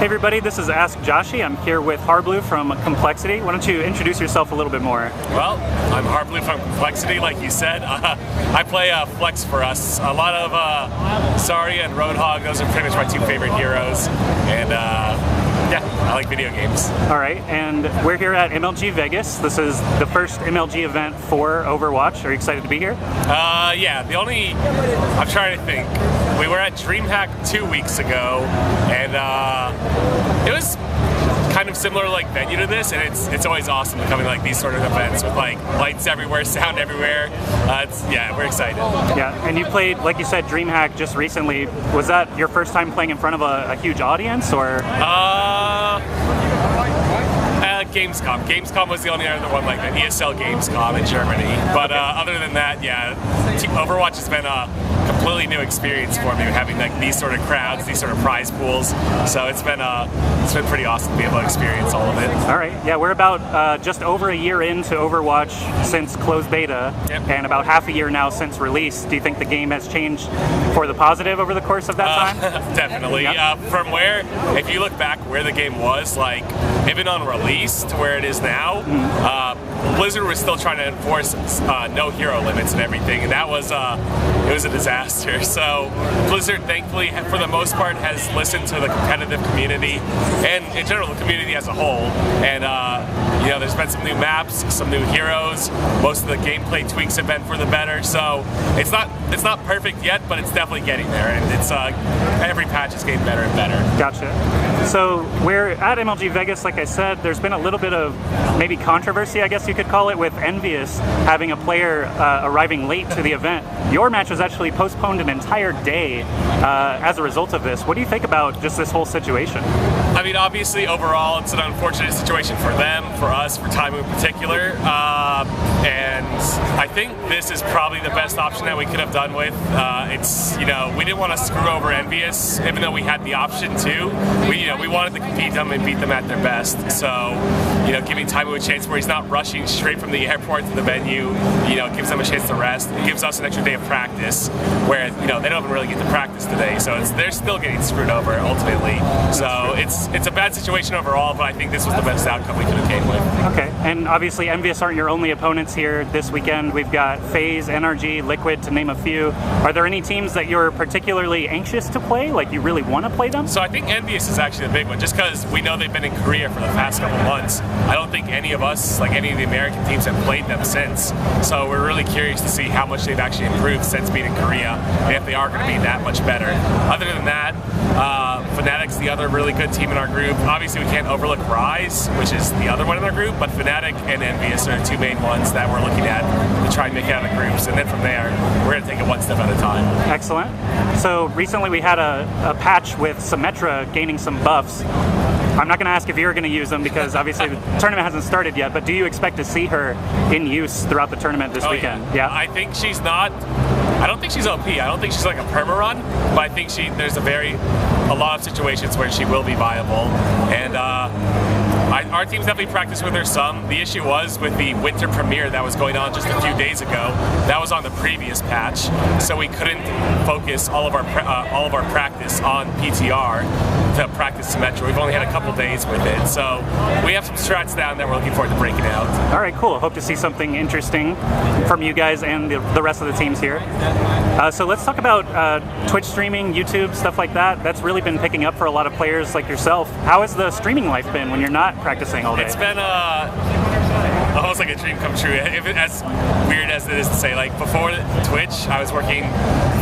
Hey everybody, this is Ask Joshi. I'm here with Harbleu from compLexity. Why don't you introduce yourself a little bit more? Well, I'm Harbleu from compLexity, like you said. I play Flex for us. A lot of Zarya and Roadhog, those are pretty much my two favorite heroes. And yeah, I like video games. All right, and we're here at MLG Vegas. This is the first MLG event for Overwatch. Are you excited to be here? Yeah, I'm trying to think. We were at DreamHack 2 weeks ago, and it was kind of similar like venue to this, and it's always awesome to come in like these sort of events with like lights everywhere, sound everywhere. Yeah, we're excited. Yeah, and you played, like you said, DreamHack just recently. Was that your first time playing in front of a huge audience, or? Gamescom. Gamescom was the only other one like that. ESL Gamescom in Germany. But other than that, yeah, Overwatch has been a completely new experience for me, having like these sort of crowds, these sort of prize pools. So it's been pretty awesome to be able to experience all of it. All right, yeah, we're about just over a year into Overwatch since closed beta, and about half a year now since release. Do you think the game has changed for the positive over the course of that time? Definitely. Yeah. From where, if you look back where the game was, like even on release to where it is now, Blizzard was still trying to enforce no hero limits and everything, and that was it was a disaster. So Blizzard, thankfully, for the most part, has listened to the competitive community and in general the community as a whole. And you know, there's been some new maps, some new heroes. Most of the gameplay tweaks have been for the better. So it's not perfect yet, but it's definitely getting there. And it's every patch is getting better and better. Gotcha. So we're at MLG Vegas, like I said. There's been a little bit of maybe controversy, I guess you could call it, with Envious having a player arriving late to the event. Your match was actually postponed an entire day as a result of this. What do you think about just this whole situation? I mean, obviously, overall, it's an unfortunate situation for them, for us, for Taimu in particular. And I think this is probably the best option that we could have done with. It's, you know, we didn't want to screw over Envious, even though we had the option to. We wanted to compete them and beat them at their best. So, you know, giving Taimu a chance where he's not rushing straight from the airport to the venue, you know, gives them a chance to rest. It gives us an extra day of practice, where, you know, they don't even really get to practice today. So they're still getting screwed over ultimately. So it's a bad situation overall, but I think this was the best outcome we could have came with. Okay, and obviously Envious aren't your only opponents here this weekend. We've got FaZe, NRG, Liquid, to name a few. Are there any teams that you're particularly anxious to play? Like, you really want to play them? So I think Envious is actually the big one, just because we know they've been in Korea for the past couple months. I don't think any of us, like any of the American teams, have played them since. So we're really curious to see how much they've actually improved since being in Korea, and if they are going to be that much better. Other than that, Fnatic's the other really good team in our group. Obviously, we can't overlook Rise, which is the other one in our group, but Fnatic and Envious are the two main ones that we're looking at to try and make it out of the groups. And then from there, we're going to take it one step at a time. Excellent. So recently we had a patch with Symetra gaining some buffs. I'm not going to ask if you're going to use them because obviously the tournament hasn't started yet, but do you expect to see her in use throughout the tournament this weekend? Yeah. I think she's not. I don't think she's OP. I don't think she's like a perma run, but I think there's a lot of situations where she will be viable. And our team's definitely practiced with her some. The issue was with the winter premiere that was going on just a few days ago. That was on the previous patch, so we couldn't focus all of our practice on PTR to practice Symetra. We've only had a couple days with it, so we have some strats down that we're looking forward to breaking out. All right, cool. Hope to see something interesting from you guys and the rest of the teams here. So let's talk about Twitch streaming, YouTube, stuff like that. That's really been picking up for a lot of players like yourself. How has the streaming life been when you're not practicing all day? It's been almost like a dream come true. As weird as it is to say, like before Twitch, I was working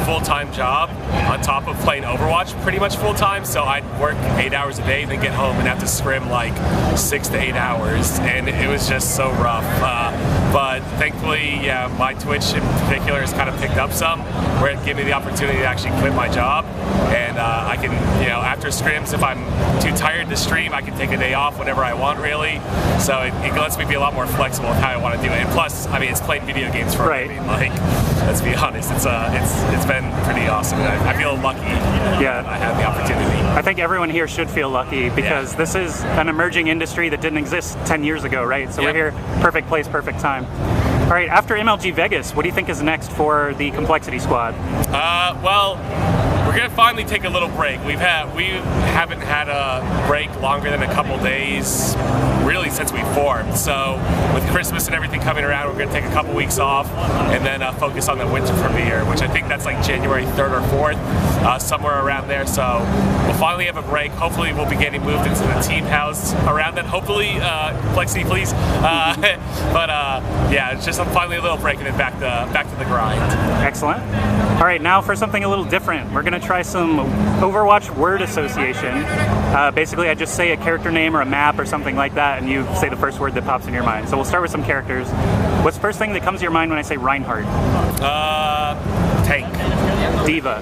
full-time job on top of playing Overwatch pretty much full-time, so I'd work 8 hours a day, then get home and have to scrim like 6 to 8 hours, and it was just so rough. But thankfully, yeah, my Twitch in particular has kind of picked up some, where it gave me the opportunity to actually quit my job, and I can, you know, after scrims, if I'm too tired to stream, I can take a day off whenever I want, really. So it lets me be a lot more flexible with how I want to do it. And plus, I mean, it's playing video games for a living. Like, let's be honest, it's been pretty awesome. I feel lucky that I had the opportunity. I think everyone here should feel lucky because this is an emerging industry that didn't exist 10 years ago, right? So we're here, perfect place, perfect time. All right, after MLG Vegas, what do you think is next for the compLexity squad? Well, we're gonna finally take a little break. We haven't had a break longer than a couple days, really, since we formed. So with Christmas and everything coming around, we're gonna take a couple weeks off and then focus on the winter premiere, which I think that's like January 3rd or 4th, somewhere around there. So we'll finally have a break. Hopefully we'll be getting moved into the team house around then. Hopefully, compLexity, please. Yeah, it's just finally a little break and then back to the grind. Excellent. All right, now for something a little different. We're going to try some Overwatch Word-Association. Basically, I just say a character name or a map or something like that, and you say the first word that pops in your mind. So we'll start with some characters. What's the first thing that comes to your mind when I say Reinhardt? Tank. Diva.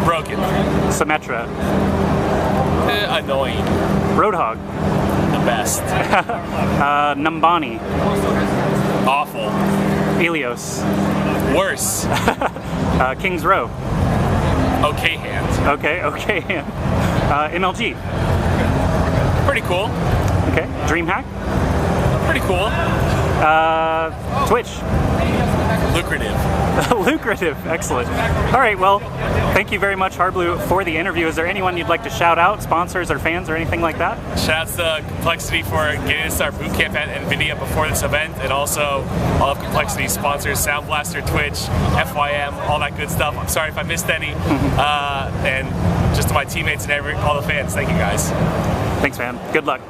Broken. Symetra. Annoying. Roadhog. The best. Numbani. Awful. Helios. Worse. King's Row. Okay hand. Okay. MLG. Pretty cool. Okay. DreamHack. Pretty cool. Twitch. Lucrative. Lucrative. Excellent. All right. Well, thank you very much, Harbleu, for the interview. Is there anyone you'd like to shout out, sponsors or fans or anything like that? Shouts to compLexity for getting us our boot camp at NVIDIA before this event, and also all of compLexity sponsors, Sound Blaster, Twitch, FYM, all that good stuff. I'm sorry if I missed any. And just to my teammates and all the fans, thank you guys. Thanks, man. Good luck.